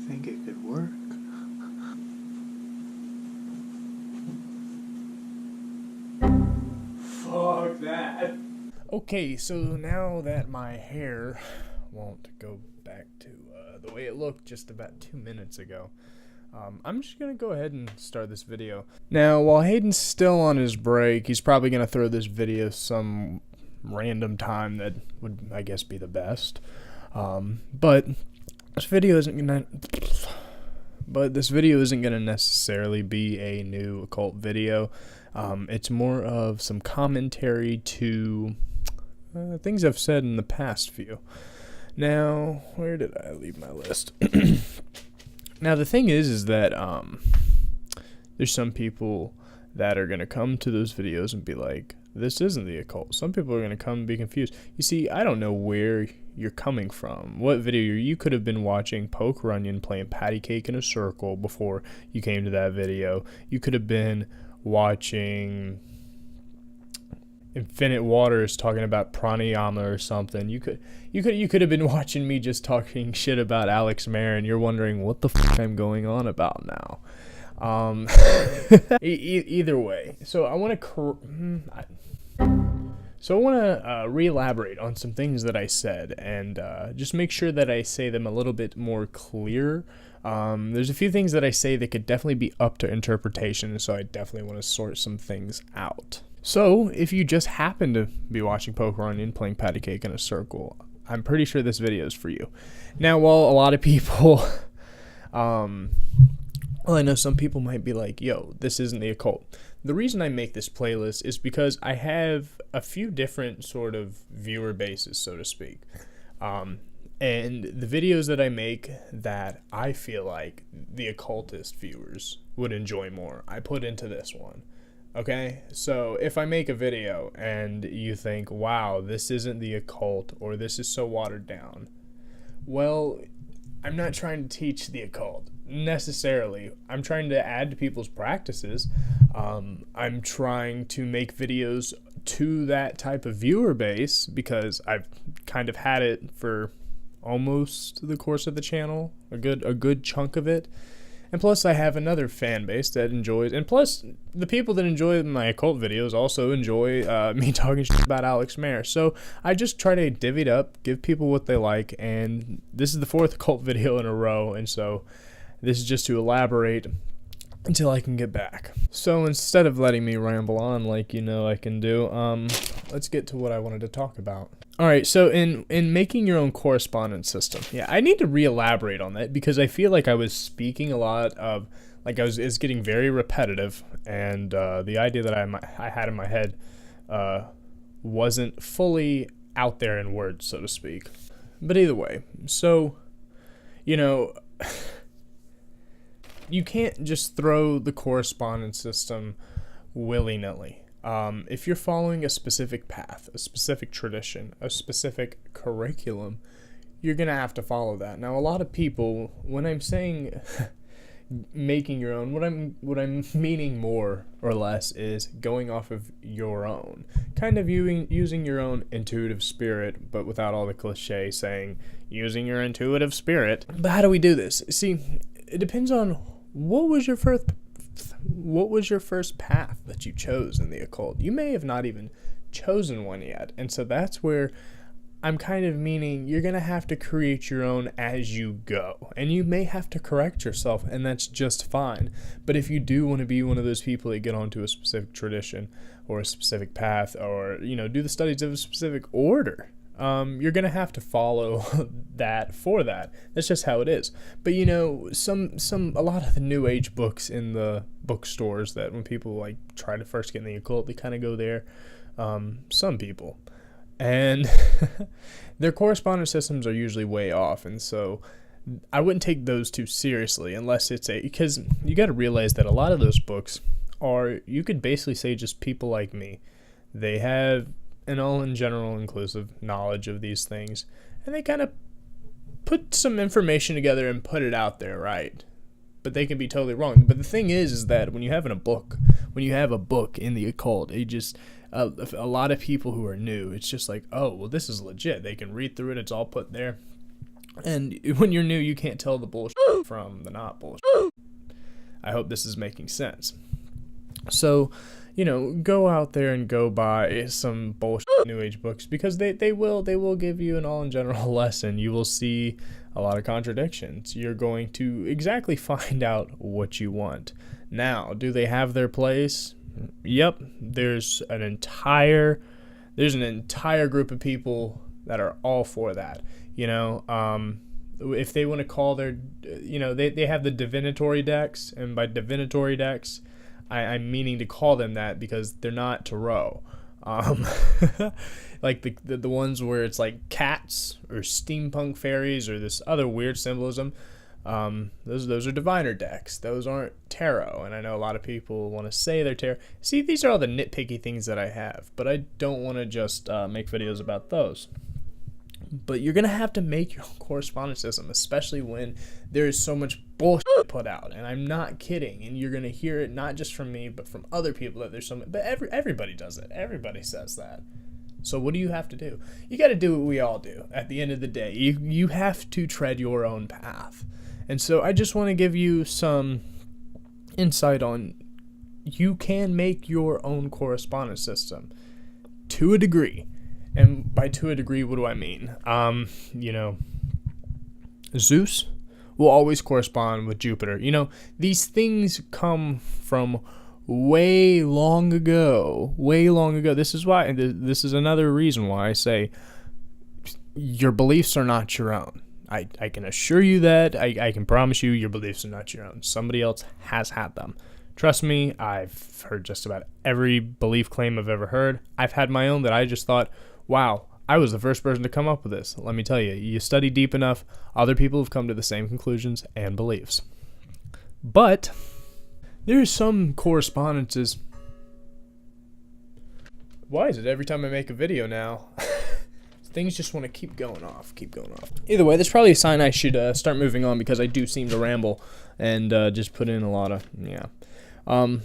think it could work. Fuck that. Okay, so now that my hair won't go back to the way it looked just about 2 minutes ago, I'm just going to go ahead and start this video. Now, while Hayden's still on his break, he's probably going to throw this video some random time that would, I guess, be the best. But this video isn't going to necessarily be a new occult video. It's more of some commentary to things I've said in the past few. Now, where did I leave my list? Now, the thing is that there's some people that are going to come to those videos and be like, this isn't the occult. Some people are going to come and be confused. You see, I don't know where you're coming from. What video you could have been watching Poke Runyon playing patty cake in a circle before you came to that video. You could have been watching Infinite Waters talking about pranayama or something. You could have been watching me just talking shit about Alex Mayer, and you're wondering what the fuck I'm going on about now. Either way, so I want to re-elaborate on some things that I said, and just make sure that I say them a little bit more clear. There's a few things that I say that could definitely be up to interpretation, so I definitely want to sort some things out. So, if you just happen to be watching Poke Runyon playing patty cake in a circle, I'm pretty sure this video is for you. Now, while a lot of people, well, I know some people might be like, yo, this isn't the occult. The reason I make this playlist is because I have a few different sort of viewer bases, so to speak. And the videos that I make that I feel like the occultist viewers would enjoy more, I put into this one. Okay, so if I make a video and you think, wow, this isn't the occult, or this is so watered down, well, I'm not trying to teach the occult necessarily. I'm trying to add to people's practices. I'm trying to make videos to that type of viewer base because I've kind of had it for almost the course of the channel, a good chunk of it. And plus, I have another fan base that enjoys, and plus, the people that enjoy my occult videos also enjoy me talking shit about Alex Mayer. So I just try to divvy it up, give people what they like, and this is the 4th occult video in a row, and so this is just to elaborate until I can get back. So instead of letting me ramble on like you know I can do, let's get to what I wanted to talk about. Alright, so in making your own correspondence system, yeah, I need to re-elaborate on that because I feel like I was speaking a lot of, like it's getting very repetitive, and the idea that I had in my head wasn't fully out there in words, so to speak. But either way, so, you know, you can't just throw the correspondence system willy-nilly. If you're following a specific path, a specific tradition, a specific curriculum, you're going to have to follow that. Now, a lot of people, when I'm saying making your own, what I'm meaning more or less is going off of your own. Kind of using your own intuitive spirit, but without all the cliche saying using your intuitive spirit. But how do we do this? See, it depends on what was your first path that you chose in the occult. You may have not even chosen one yet, and so that's where I'm kind of meaning you're going to have to create your own as you go, and you may have to correct yourself, and that's just fine. But if you do want to be one of those people that get onto a specific tradition or a specific path, or do the studies of a specific order, you're going to have to follow that for that. That's just how it is. But a lot of the new age books in the bookstores that when people like try to first get in the occult, they kind of go there. Some people. And their correspondence systems are usually way off. And so I wouldn't take those too seriously unless because you got to realize that a lot of those books are, you could basically say, just people like me. They have an all in general inclusive knowledge of these things, and they kind of put some information together and put it out there, right? But they can be totally wrong. But the thing is that when you have a book in the occult, it just a lot of people who are new, it's just like, oh, well, this is legit. They can read through it. It's all put there. And when you're new, you can't tell the bullshit from the not bullshit. I hope this is making sense. So, go out there and go buy some bullshit New Age books, because they will give you an all in general lesson. You will see a lot of contradictions. You're going to exactly find out what you want. Now, do they have their place? Yep. There's an entire group of people that are all for that. If they want to call their, they have the divinatory decks, and by divinatory decks, I'm meaning to call them that because they're not tarot. Like the ones where it's like cats or steampunk fairies or this other weird symbolism. Those are diviner decks. Those aren't tarot. And I know a lot of people want to say they're tarot. See, these are all the nitpicky things that I have, but I don't want to just make videos about those. But you're going to have to make your own correspondence system, especially when there is so much bullshit put out. And I'm not kidding. And you're going to hear it not just from me, but from other people that there's so much. But everybody does it. Everybody says that. So what do you have to do? You got to do what we all do. At the end of the day, you have to tread your own path. And so I just want to give you some insight on you can make your own correspondence system to a degree. And by to a degree, what do I mean? Zeus will always correspond with Jupiter. These things come from way long ago. This is why, this is another reason why I say your beliefs are not your own. I can assure you that. I can promise you your beliefs are not your own. Somebody else has had them. Trust me, I've heard just about every belief claim I've ever heard. I've had my own that I just thought, wow, I was the first person to come up with this. Let me tell you, you study deep enough, other people have come to the same conclusions and beliefs. But there's some correspondences. Why is it every time I make a video now, things just want to keep going off. Either way, that's probably a sign I should start moving on, because I do seem to ramble and just put in a lot of, But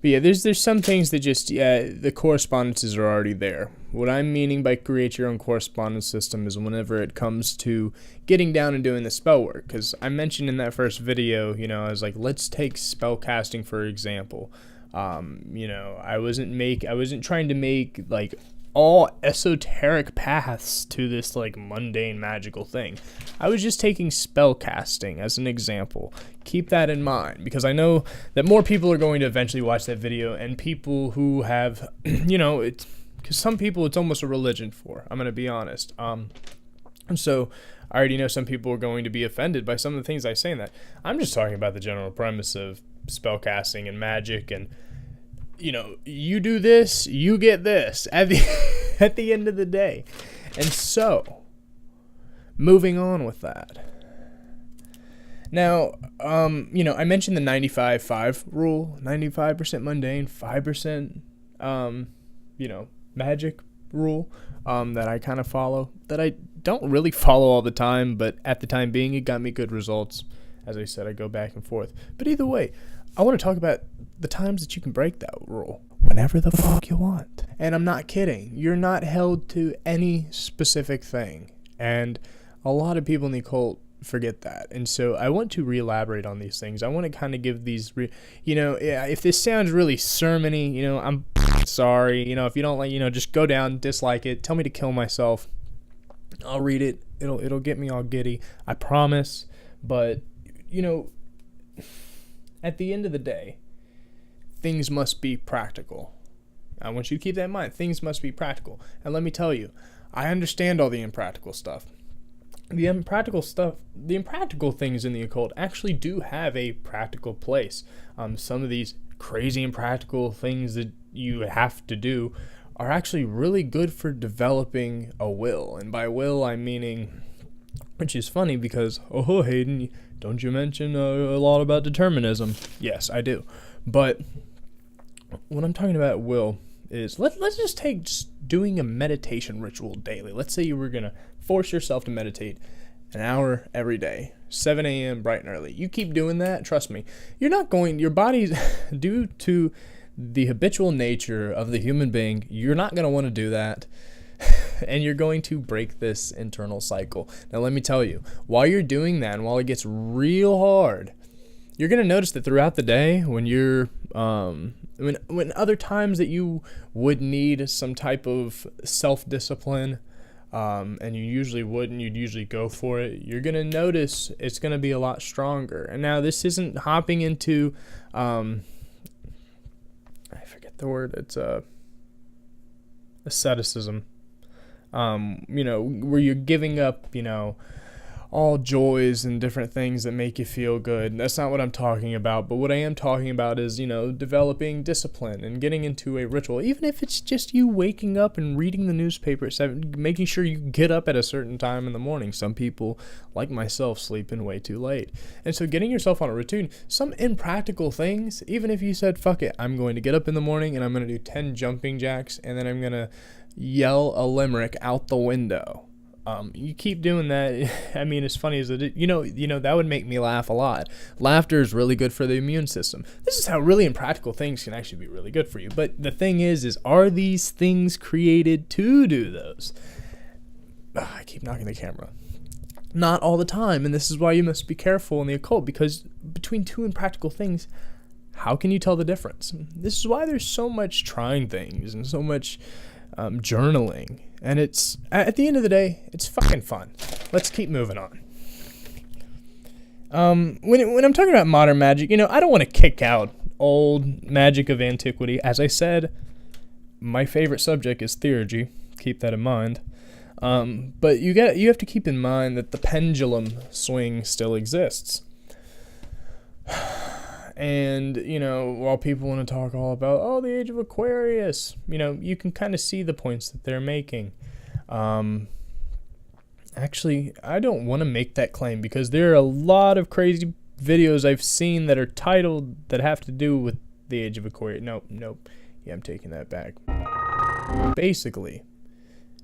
yeah, there's some things that just, the correspondences are already there. What I'm meaning by create your own correspondence system is whenever it comes to getting down and doing the spell work. Because I mentioned in that first video, I was like, let's take spell casting for example. I wasn't trying to make like all esoteric paths to this like mundane magical thing. I was just taking spell casting as an example. Keep that in mind, because I know that more people are going to eventually watch that video, and people who have, it's because some people it's almost a religion for. I'm going to be honest. And so I already know some people are going to be offended by some of the things I say in that. I'm just talking about the general premise of spell casting and magic, and you do this, you get this at the end of the day. And so, moving on with that. Now, I mentioned the 95-5 rule, 95% mundane, 5%, magic rule, that I kind of follow, that I don't really follow all the time, but at the time being, it got me good results. As I said, I go back and forth. But either way, I want to talk about the times that you can break that rule whenever the fuck you want. And I'm not kidding. You're not held to any specific thing. And a lot of people in the occult forget that. And so I want to re-elaborate on these things. I want to kind of give these, if this sounds really sermony, I'm sorry. If you don't like, just go down, dislike it, tell me to kill myself. I'll read it. It'll get me all giddy. I promise. But, at the end of the day, things must be practical. I want you to keep that in mind. Things must be practical. And let me tell you, I understand all the impractical stuff. The impractical things in the occult actually do have a practical place. Some of these crazy impractical things that you have to do are actually really good for developing a will. And by will, I'm meaning, which is funny because, oh, Hayden, don't you mention a lot about determinism? Yes, I do. But what I'm talking about will is, let's just take doing a meditation ritual daily. Let's say you were going to force yourself to meditate an hour every day, 7 a.m. bright and early. You keep doing that, trust me, your body's, due to the habitual nature of the human being, you're not going to want to do that. And you're going to break this internal cycle. Now, let me tell you, while you're doing that and while it gets real hard, you're going to notice that throughout the day, when you're, when other times that you would need some type of self-discipline, and you usually wouldn't, you'd usually go for it, you're going to notice it's going to be a lot stronger. And now this isn't hopping into, I forget the word, it's asceticism, where you're giving up, all joys and different things that make you feel good. That's not what I'm talking about, but what I am talking about is, developing discipline and getting into a ritual, even if it's just you waking up and reading the newspaper at 7, making sure you get up at a certain time in the morning. Some people, like myself, sleep in way too late. And so getting yourself on a routine, some impractical things, even if you said, fuck it, I'm going to get up in the morning and I'm going to do 10 jumping jacks and then I'm going to yell a limerick out the window. You keep doing that. I mean, as funny as it is, that would make me laugh a lot. Laughter is really good for the immune system. This is how really impractical things can actually be really good for you. But the thing is are these things created to do those? I keep knocking the camera. Not all the time, and this is why you must be careful in the occult, because between two impractical things, how can you tell the difference? This is why there's so much trying things and so much journaling, and it's, at the end of the day, it's fucking fun. Let's keep moving on. When I'm talking about modern magic, I don't want to kick out old magic of antiquity. As I said, my favorite subject is theurgy. Keep that in mind. But you have to keep in mind that the pendulum swing still exists. And, while people want to talk all about, the age of Aquarius, you can kind of see the points that they're making. Actually, I don't want to make that claim because there are a lot of crazy videos I've seen that are titled that have to do with the age of Aquarius. Nope. Yeah, I'm taking that back. Basically,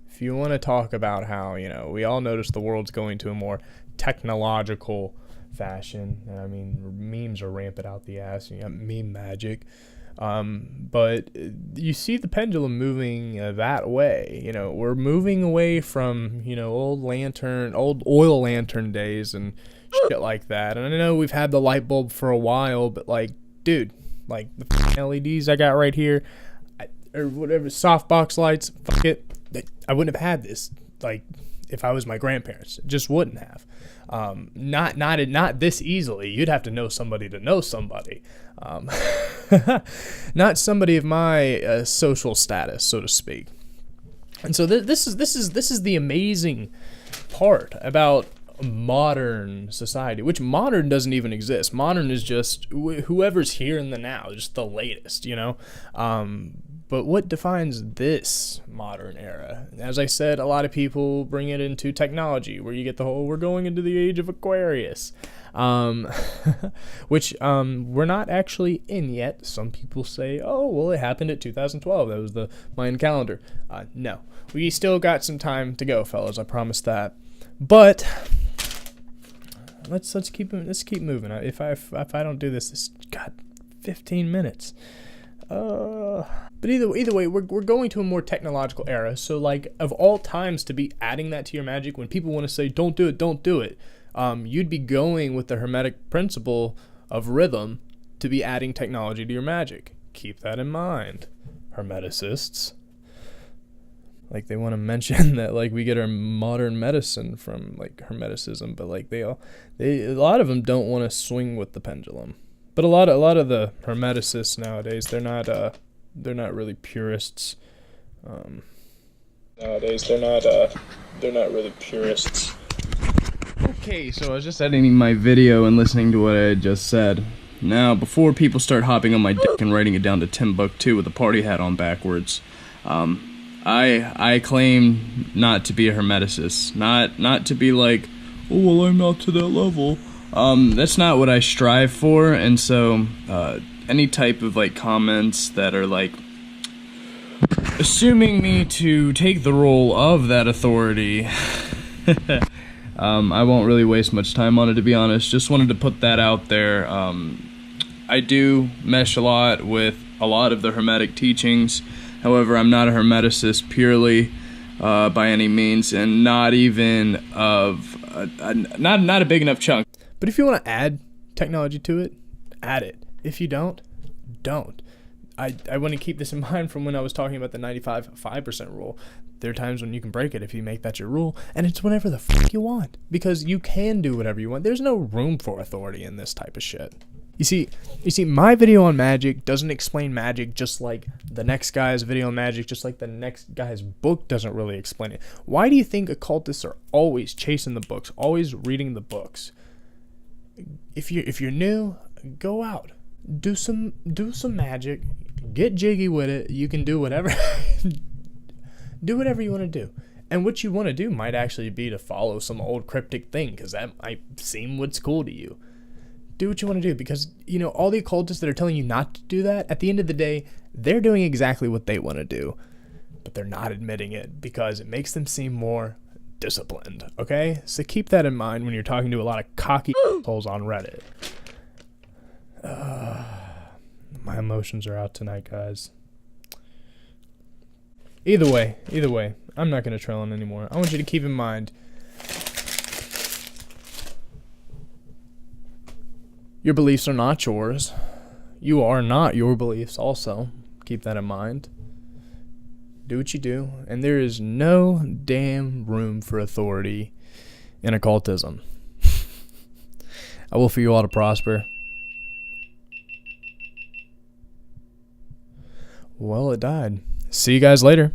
if you want to talk about how, we all notice the world's going to a more technological fashion. I mean, memes are rampant out the ass. You got meme magic. But you see the pendulum moving that way. We're moving away from, old oil lantern days and shit like that. And I know we've had the light bulb for a while, but dude, the LEDs I got right here, or whatever, softbox lights, fuck it. I wouldn't have had this, if I was my grandparents. Just wouldn't have. Not this easily. You'd have to know somebody to know somebody. Not somebody of my social status, so to speak. And so this is the amazing part about modern society, which modern doesn't even exist. Modern is just whoever's here in the now, just the latest, But what defines this modern era? As I said, a lot of people bring it into technology, where you get the whole, we're going into the age of Aquarius, which we're not actually in yet. Some people say, it happened at 2012. That was the Mayan calendar. No, we still got some time to go, fellas. I promise that. But let's keep moving. If I don't do this, God, 15 minutes. But either way, we're going to a more technological era. So, of all times to be adding that to your magic, when people want to say, don't do it, you'd be going with the Hermetic principle of rhythm to be adding technology to your magic. Keep that in mind, Hermeticists. They want to mention that, we get our modern medicine from, Hermeticism, but, a lot of them don't want to swing with the pendulum. But a lot of the Hermeticists nowadays, they're not really purists. They're not really purists. Okay, so I was just editing my video and listening to what I had just said. Now, before people start hopping on my dick and writing it down to Timbuktu with a party hat on backwards, I claim not to be a Hermeticist, not to be I'm not to that level. That's not what I strive for, and so, any type of, comments that are, assuming me to take the role of that authority, I won't really waste much time on it, to be honest. Just wanted to put that out there. I do mesh a lot with a lot of the Hermetic teachings. However, I'm not a Hermeticist purely. by any means, and not even of not a big enough chunk. But if you want to add technology to it, add it. If you don't. I want to keep this in mind from when I was talking about the 95.5% rule. There are times when you can break it if you make that your rule, and it's whatever the fuck you want, because you can do whatever you want. There's no room for authority in this type of shit. You see, my video on magic doesn't explain magic, just like the next guy's video on magic, just like the next guy's book doesn't really explain it. Why do you think occultists are always chasing the books, always reading the books? If you're new, go out, do some magic, get jiggy with it. You can do whatever. Do whatever you want to do. And what you want to do might actually be to follow some old cryptic thing, because that might seem what's cool to you. Do what you want to do, because, you know, all the occultists that are telling you not to do that, at the end of the day, they're doing exactly what they want to do. But they're not admitting it, because it makes them seem more disciplined, okay? So keep that in mind when you're talking to a lot of cocky assholes on Reddit. My emotions are out tonight, guys. Either way, I'm not going to trail on anymore. I want you to keep in mind, your beliefs are not yours. You are not your beliefs also. Keep that in mind. Do what you do, and there is no damn room for authority in occultism. I will for you all to prosper. Well, it died. See you guys later.